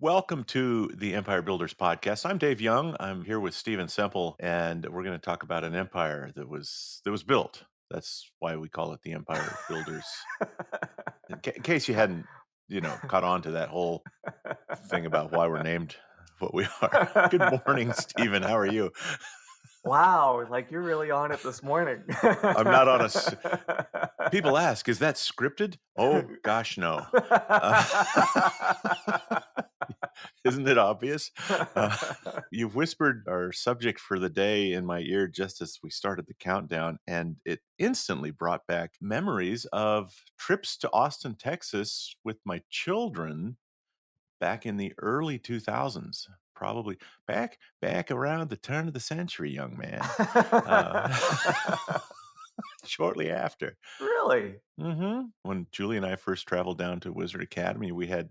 Welcome to the Empire Builders podcast. I'm Dave Young. I'm here with Steven Semple, and we're going to talk about an empire that was built. That's why we call it the Empire Builders. In case you hadn't, caught on to that whole thing about why we're named what we are. Good morning, Steven. How are you? Wow, like you're really on it this morning. I'm not on a. People ask, is that scripted? Oh gosh, no. Uh, Isn't it obvious? Uh, you've whispered our subject for the day in my ear just as we started the countdown, and it instantly brought back memories of trips to Austin, Texas with my children back in the early 2000s. Probably back around the turn of the century, young man. Uh, shortly after. Really? When Julie and I first traveled down to Wizard Academy, we had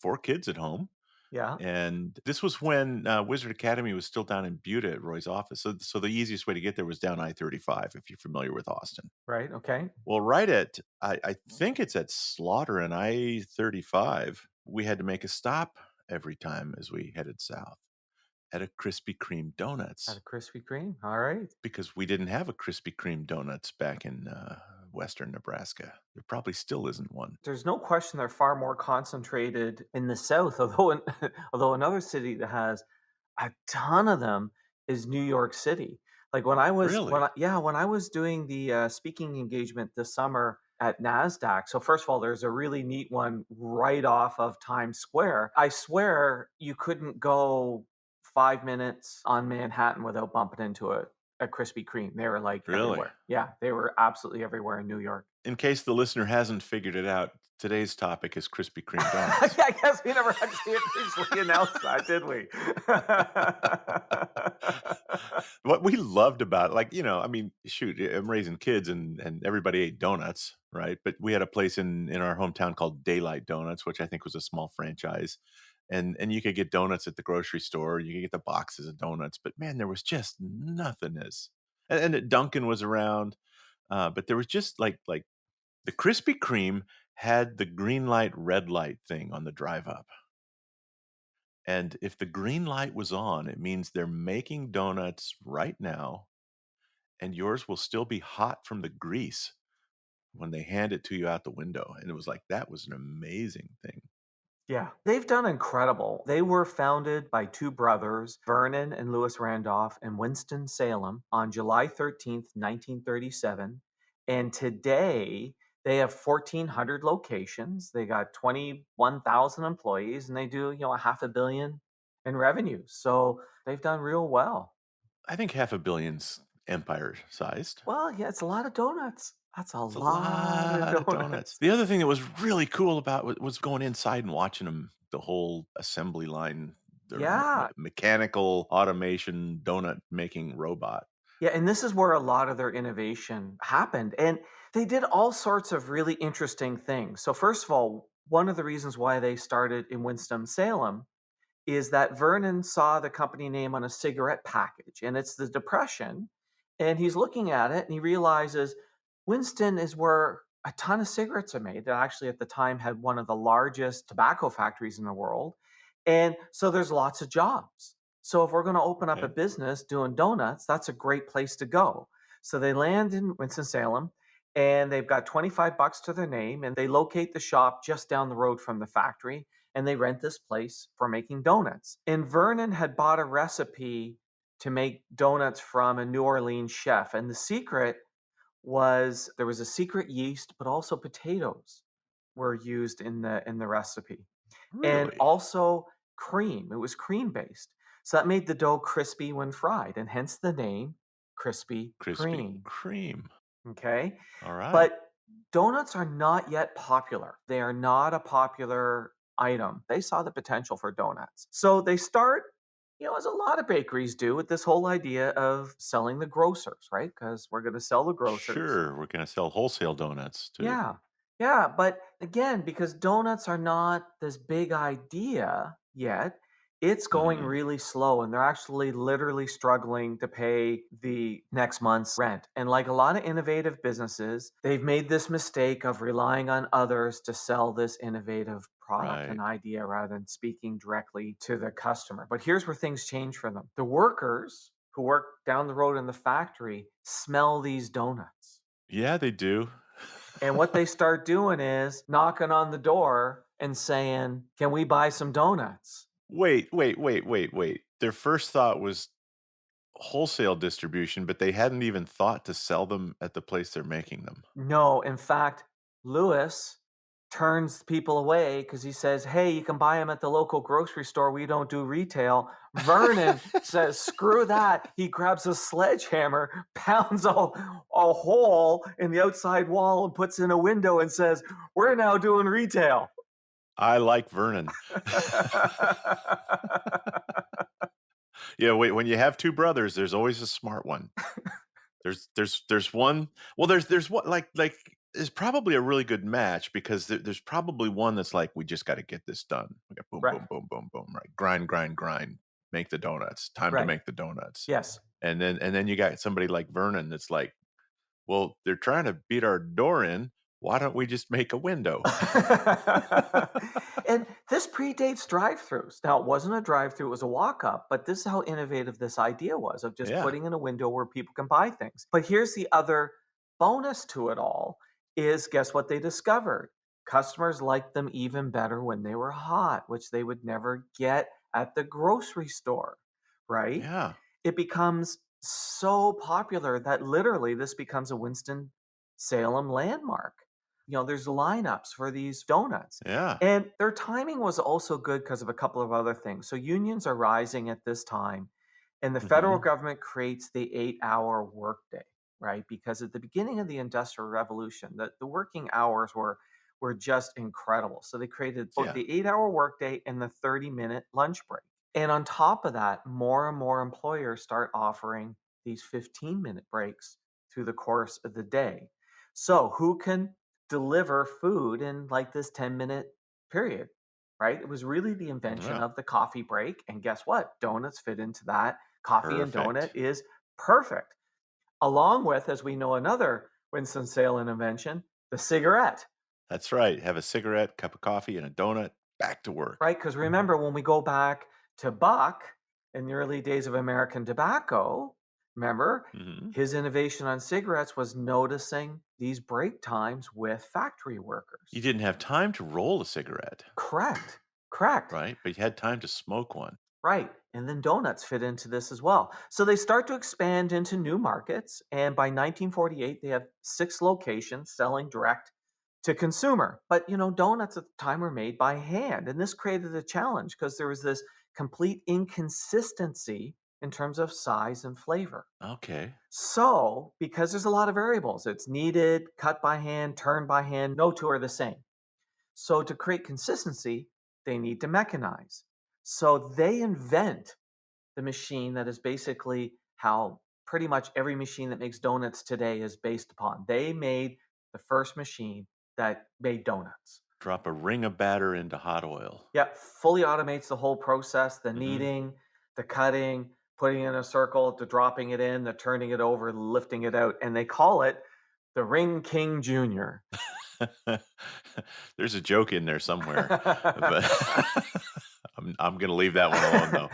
4 kids at home. Yeah, And this was when Wizard Academy was still down in Buda at Roy's office. So the easiest way to get there was down I-35, if you're familiar with Austin. right, okay. Well, right at, I think it's at Slaughter and I-35, we had to make a stop every time as we headed south at a Krispy Kreme At Donuts a Krispy Kreme. All right. because we didn't have a Krispy Kreme Donuts back in western Nebraska. There probably still isn't one. There's no question they're far more concentrated in the South, although another city that has a ton of them is New York City. Like Really? when I was doing the speaking engagement this summer at NASDAQ. So first of all, there's a really neat one right off of Times Square. I swear you couldn't go 5 minutes on Manhattan without bumping into a Krispy Kreme. They were like Really? everywhere. Yeah, they were absolutely everywhere in New York. In case the listener hasn't figured it out, today's topic is Krispy Kreme donuts. I guess we never actually officially announced that, did we? What we loved about, like, I mean, shoot, I'm raising kids and everybody ate donuts, right? But we had a place in our hometown called Daylight Donuts, which I think was a small franchise. And you could get donuts at the grocery store, you could get the boxes of donuts, but man, there was just nothing as and Dunkin' was around, but there was just like the Krispy Kreme had the green light, red light thing on the drive up. And if the green light was on, it means they're making donuts right now, and yours will still be hot from the grease when they hand it to you out the window. And it was like, that was an amazing thing. Yeah, they've done incredible. They were founded by two brothers, Vernon and Louis Randolph, in Winston-Salem on July 13th, 1937. And today they have 1,400 locations. They got 21,000 employees and they do, a half a billion in revenue. So they've done real well. I think half a billion's empire sized. Well, yeah, it's a lot of donuts. That's a It's a lot of lot of donuts. donuts. The other thing that was really cool about was going inside and watching them, the whole assembly line, their Yeah, mechanical automation donut making robot. yeah, and this is where a lot of their innovation happened. And they did all sorts of really interesting things. So, first of all, one of the reasons why they started in Winston-Salem is that Vernon saw the company name on a cigarette package, and it's the Depression. And he's looking at it and he realizes Winston is where a ton of cigarettes are made. That actually, at the time, had one of the largest tobacco factories in the world. And so there's lots of jobs. So if we're going to open up a Okay. business doing donuts, that's a great place to go. So they land in Winston-Salem and they've got 25 bucks to their name and they locate the shop just down the road from the factory and they rent this place for making donuts. And Vernon had bought a recipe to make donuts from a New Orleans chef. And the secret was there was a secret yeast, but also potatoes were used in the recipe and Really? also cream. It was cream based. So that made the dough crispy when fried, and hence the name Krispy Krispy Kreme. Kreme. Okay. All right. But donuts are not yet popular. They are not a popular item. They saw the potential for donuts. So they start, as a lot of bakeries do, with this whole idea of selling the grocers, right? Because we're going to sell the grocers. Sure, we're gonna sell wholesale donuts to. Yeah. Yeah, but again, because donuts are not this big idea yet, it's going Mhm. really slow and they're actually literally struggling to pay the next month's rent. And like a lot of innovative businesses, they've made this mistake of relying on others to sell this innovative product and Right. idea rather than speaking directly to the customer. But here's where things change for them. The workers who work down the road in the factory smell these donuts. Yeah, they do. And what they start doing is knocking on the door and saying, "Can we buy some donuts?" Wait. Their first thought was wholesale distribution, but they hadn't even thought to sell them at the place they're making them. No, in fact, Lewis turns people away because he says, "Hey, you can buy them at the local grocery store. We don't do retail." Vernon says, "Screw that." He grabs a sledgehammer, pounds a hole in the outside wall, and puts in a window and says, "We're now doing retail." I like Vernon. Yeah, wait, when you have 2 brothers, there's always a smart one. There's one well, there's one there's probably a really good match because there's probably one that's like, "We just gotta get this done." We got boom, Right, boom, boom, boom, boom, right? Grind, make the donuts. Time to right. make the donuts. Yes. And then you got somebody like Vernon that's like, "Well, they're trying to beat our door in. Why don't we just make a window?" And this predates drive-throughs. Now, it wasn't a drive-through, it was a walk-up, but this is how innovative this idea was of just Yeah. putting in a window where people can buy things. But here's the other bonus to it all is guess what they discovered? Customers liked them even better when they were hot, which they would never get at the grocery store, right? Yeah. It becomes so popular that literally this becomes a Winston-Salem landmark. There's lineups for these donuts. Yeah. And their timing was also good because of a couple of other things. So unions are rising at this time, and the federal Mhm. government creates the 8-hour workday, right? Because at the beginning of the Industrial Revolution, the working hours were just incredible. So they created both Yeah. the 8-hour workday and the 30-minute lunch break. And on top of that, more and more employers start offering these 15-minute breaks through the course of the day. So, who can deliver food in like this 10-minute period, right? It was really the invention Yeah. of the coffee break. And guess what? Donuts fit into that. Coffee and donut Perfect. is perfect. Along with, as we know, another Winston-Salem invention, the cigarette. That's right. Have a cigarette, cup of coffee, and a donut, back to work. Right, because remember when we go back to Buck in the early days of American tobacco, remember Mhm. his innovation on cigarettes was noticing these break times with factory You workers. didn't have time to roll a cigarette, Correct. Correct. right? But you had time to smoke one. Right. And then donuts fit into this as well. So they start to expand into new markets. And by 1948, they have 6 locations selling direct to consumer. But, donuts at the time were made by hand. And this created a challenge because there was this complete inconsistency in terms of size and flavor. Okay. So, because there's a lot of variables, it's kneaded, cut by hand, turned by hand, no two are the same. So, to create consistency, they need to mechanize. So, they invent the machine that is basically how pretty much every machine that makes donuts today is based upon. They made the first machine that made donuts. Drop a ring of batter into hot oil. Yeah, fully automates the whole process, the Mhm. kneading, the cutting, putting in a circle, the dropping it in, the turning it over, lifting it out, and they call it the Ring King Jr. There's a joke in there somewhere, but I'm gonna leave that one alone, though.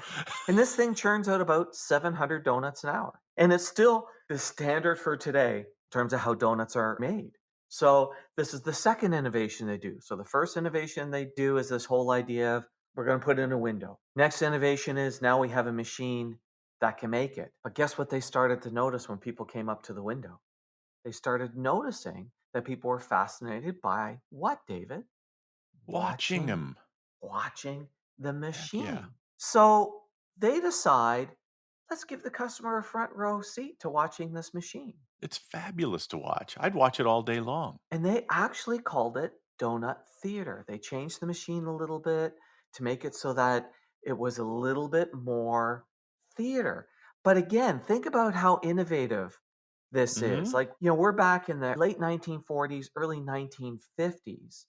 And this thing churns out about 700 donuts an hour. And it's still the standard for today in terms of how donuts are made. So, this is the second innovation they do. So, the first innovation they do is this whole idea of we're going to put in a window. Next innovation is now we have a machine that can make it. But guess what they started to notice when people came up to the window? They started noticing that people were fascinated by what, David? Watching Watching them. watching the Heck yeah. machine. So they decide, let's give the customer a front row seat to watching this machine. It's fabulous to watch. I'd watch it all day long. And they actually called it Donut Theater. They changed the machine a little bit to make it so that it was a little bit more theater. But again, think about how innovative this is. Mhm. Like, we're back in the late 1940s, early 1950s,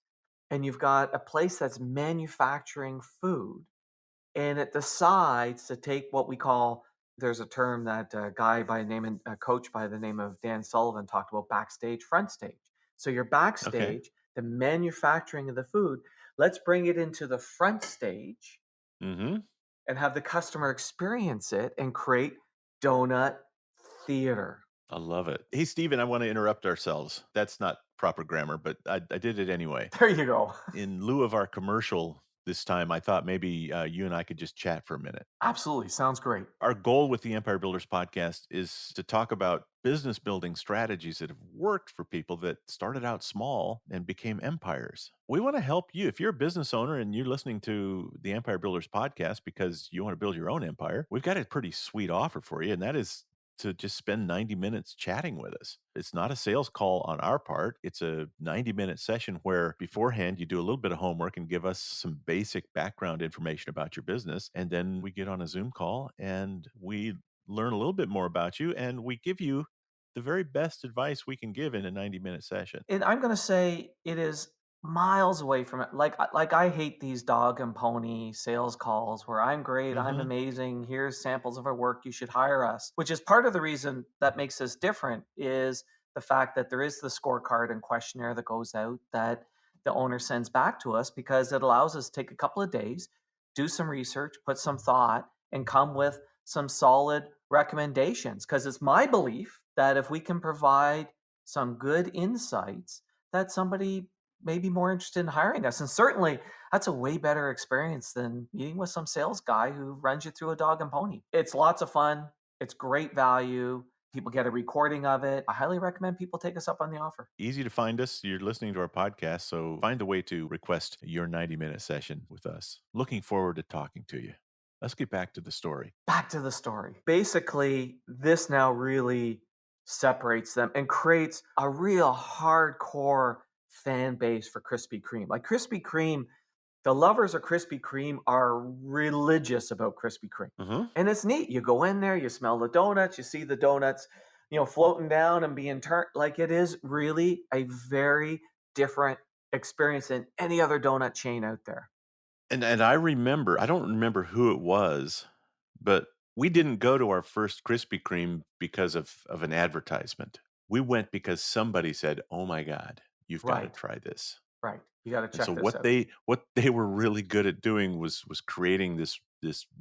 and you've got a place that's manufacturing food and it decides to take what we call, there's a term that a guy by the name and a coach by the name of Dan Sullivan talked about, backstage, front stage. So you're Okay. backstage, the manufacturing of the food. Let's bring it into the front stage Mhm. and have the customer experience it and create donut theater. I love it. Hey, Steven, I wanna interrupt ourselves. That's not proper grammar, but I did it anyway. There you go. In lieu of our commercial this time, I thought maybe, you and I could just chat for a minute. Absolutely. Sounds great. Our goal with the Empire Builders podcast is to talk about business building strategies that have worked for people that started out small and became empires. We want to help you. If you're a business owner and you're listening to the Empire Builders podcast because you want to build your own empire, we've got a pretty sweet offer for you, and that is to just spend 90 minutes chatting with us. It's not a sales call on our part. It's a 90-minute session where beforehand you do a little bit of homework and give us some basic background information about your business. And then we get on a Zoom call and we learn a little bit more about you and we give you the very best advice we can give in a 90-minute session. And I'm gonna say it is miles away from it. Like I hate these dog and pony sales calls where I'm great, I'm Mhm. amazing, here's samples of our work, you should hire us. Which is part of the reason that makes us different is the fact that there is the scorecard and questionnaire that goes out that the owner sends back to us because it allows us to take a couple of days, do some research, put some thought, and come with some solid recommendations. Because it's my belief that if we can provide some good insights, that somebody may be more interested in hiring us. And certainly that's a way better experience than meeting with some sales guy who runs you through a dog and pony. It's lots of fun. It's great value. People get a recording of it. I highly recommend people take us up on the offer. Easy to find us. You're listening to our podcast, so find a way to request your 90-minute session with us. Looking forward to talking to you. Let's get back to the story. Back to the story. Basically, this now really separates them and creates a real hardcore fan base for Krispy Kreme. Like Krispy Kreme, the lovers of Krispy Kreme are religious about Krispy Kreme. Mhm. And it's neat. You go in there, you smell the donuts, you see the donuts, floating down and being turned. Like it is really a very different experience than any other donut chain out there. And I remember, I don't remember who it was, but we didn't go to our first Krispy Kreme because of an advertisement. We went because somebody said, "Oh my god, you've gotta Right, try this." right. You got to And so check this out. what they were really good at doing was creating this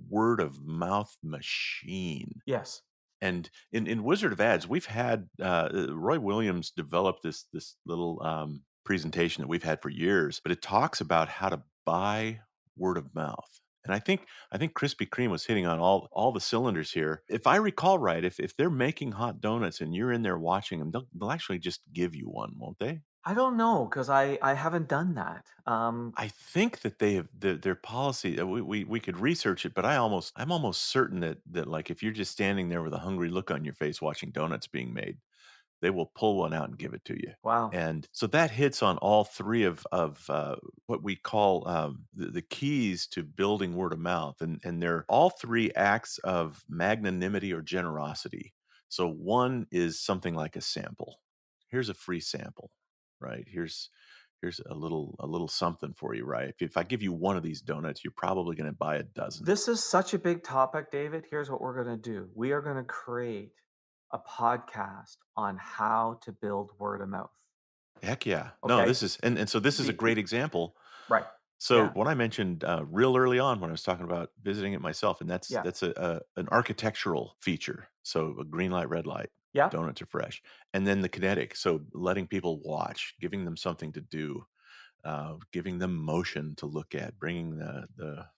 word of mouth machine. Yes. And in Wizard of Ads, we've had, Roy Williams developed this little, presentation that we've had for years, but it talks about how to buy word of mouth. And I think Krispy Kreme was hitting on all the cylinders here. If I recall right, if they're making hot donuts and you're in there watching them, they'll actually just give you one, won't they? I don't know because I haven't done that. I think that they have their policy. We could research it, but I'm almost certain that like if you're just standing there with a hungry look on your face watching donuts being made, they will pull one out and give it to you. Wow. And so that hits on all three of what we call the keys to building word of mouth, and they're all three acts of magnanimity or generosity. So one is something like a sample. Here's a free sample, right? Here's a little something for you, right? If I give you one of these donuts, you're probably going to buy a dozen. This is such a big topic, David. Here's what we're going to do. We are going to create a podcast on how to build word of mouth. Heck yeah. No, Okay? and so this is a Be, great example. right. So Yeah. what I mentioned real early on when I was talking about visiting it myself, and that's Yeah. that's an architectural feature. So a green light, red light, Yeah. donuts are fresh, and then the kinetic. So letting people watch, giving them something to do, giving them motion to look at, bringing the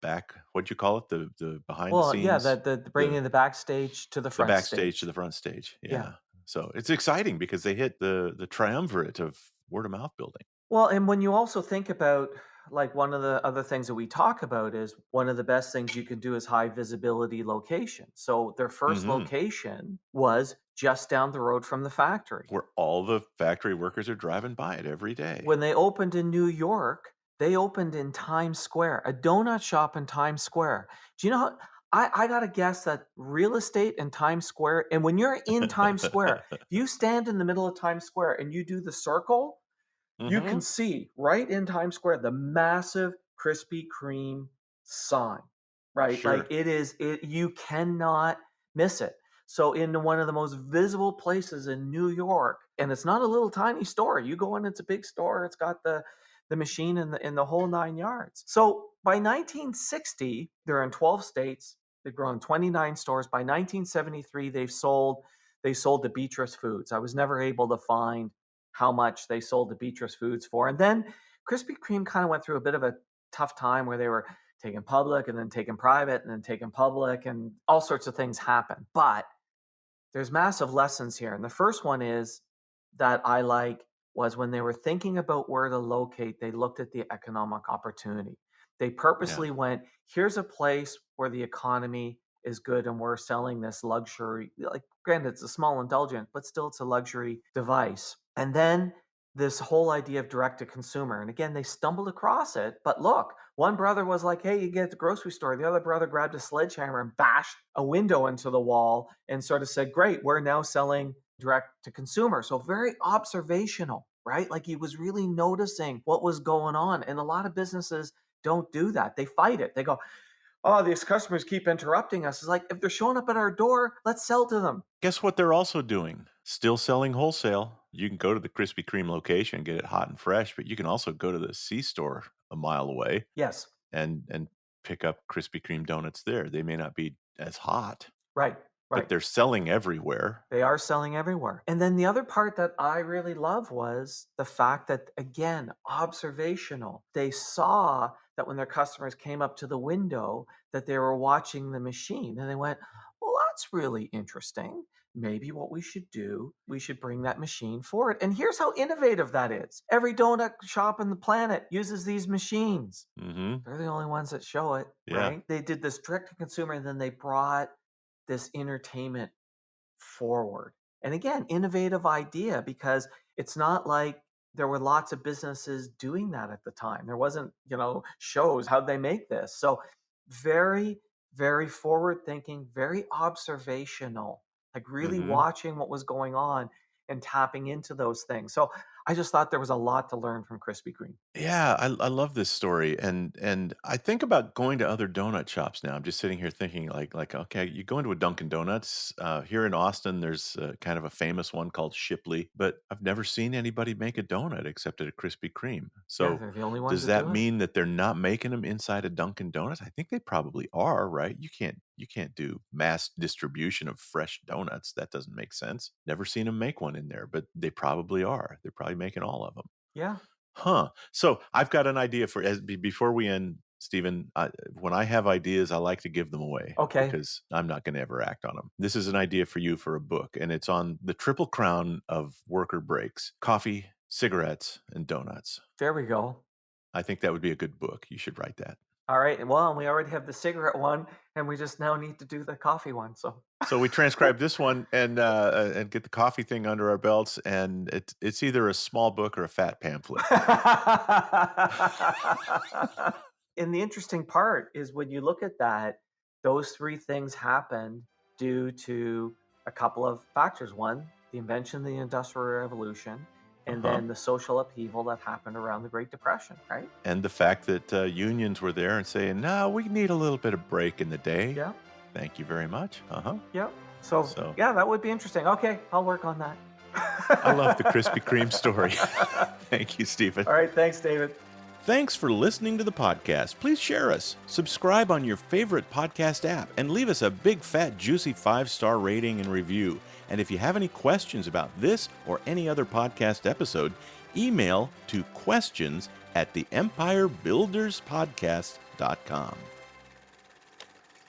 back. What'd you call it? The behind the Well, yeah, scenes, the the bringing the backstage to the the front backstage to stage. the front stage. Yeah. Yeah. So it's exciting because they hit the triumvirate of word of mouth building. Well, and when you also think about, like, one of the other things that we talk about is one of the best things you can do is high visibility location. So their first Hmm. location was just down the road from the factory. Where all the factory workers are driving by it every day. When they opened in New York, they opened in Times Square, a donut shop in Times Square. Do you know how I gotta guess that real estate in Times Square, and when you're in Times Square, if you stand in the middle of Times Square and you do the circle, you can Mhm. see right in Times Square the massive Krispy Kreme sign, right? Like Sure. you cannot miss it. So in one of the most visible places in New York, and it's not a little tiny store. You go in, it's a big store. It's got the machine in the whole 9 yards. So by 1960, they're in 12 states. They've grown 29 stores. By 1973, they sold to Beatrice Foods. I was never able to find how much they sold to Beatrice Foods for. And then Krispy Kreme kind of went through a bit of a tough time where they were taken public and then taken private and then taken public, and all sorts of things happen. But there's massive lessons here. And the first one is that I like was when they were thinking about where to locate, they looked at the economic opportunity. They Yeah. purposely went, here's a place where the economy is good and we're selling this luxury. Like, granted, it's a small indulgent, but still it's a luxury device. And then this whole idea of direct to consumer. And again, they stumbled across it. But look, one brother was like, hey, you get at the grocery store. The other brother grabbed a sledgehammer and bashed a window into the wall and sort of said, great, we're now selling direct to consumer. So very observational, right? Like he was really noticing what was going on. And a lot of businesses don't do that. They fight it. They go, oh, these customers keep interrupting us. It's like, if they're showing up at our door, let's sell to them. Guess what they're also doing? Still selling wholesale. You can go to the Krispy Kreme location, get it hot and fresh, but you can also go to the C-store a mile away Yes, and pick up Krispy Kreme donuts there. They may not be as hot, right, but right. they're selling everywhere. They are selling everywhere. And then the other part that I really love was the fact that, again, observational. They saw that when their customers came up to the window, that they were watching the machine and they went, well, that's really interesting. Maybe what we should do, we should bring that machine forward. And here's how innovative that is. Every donut shop on the planet uses these machines. Mhm. They're the only ones that show it, Yeah. right? They did this direct to consumer and then they brought this entertainment forward. And again, innovative idea because it's not like there were lots of businesses doing that at the time. There wasn't, shows how they make this. So very, very forward thinking, very observational, like really Mhm. watching what was going on and tapping into those things. So I just thought there was a lot to learn from Krispy Kreme. Yeah, I love this story, and I think about going to other donut shops now. I'm just sitting here thinking okay, you go into a Dunkin' Donuts here in Austin. There's kind of a famous one called Shipley, but I've never seen anybody make a donut except at a Krispy Kreme. Yeah, So they're the only ones does that that do it. mean that they're not making them inside a Dunkin' Donuts? I think they probably are, right? You can't do mass distribution of fresh donuts. That doesn't make sense. Never seen them make one in there, but they probably are. They're probably making all of them. Yeah. Huh. So I've got an idea for before we end, Stephen. When I have ideas, I like to give them away Okay. because I'm not going to ever act on them. This is an idea for you for a book, and it's on the triple crown of worker breaks: coffee, cigarettes, and donuts. There we go. I think that would be a good book. You should write that. All right. Well, and we already have the cigarette one, and we just now need to do the coffee one. So, So we transcribe this one and get the coffee thing under our belts, and it's either a small book or a fat pamphlet. and the interesting part is when you look at that, those three things happened due to a couple of factors. One, the invention of the Industrial Revolution, and Uh-huh. then the social upheaval that happened around the Great Depression, right? And the fact that unions were there and saying, "No, we need a little bit of break in the day. Yeah. Thank you very much." Uh-huh. Yeah. So, So yeah, that would be interesting. Okay. I'll work on that. I love the Krispy Kreme story. Thank you, Stephen. All right. Thanks, David. Thanks for listening to the podcast. Please share us, subscribe on your favorite podcast app, and leave us a big, fat, juicy 5-star rating and review. And if you have any questions about this or any other podcast episode, email to questions@theempirebuilderspodcast.com.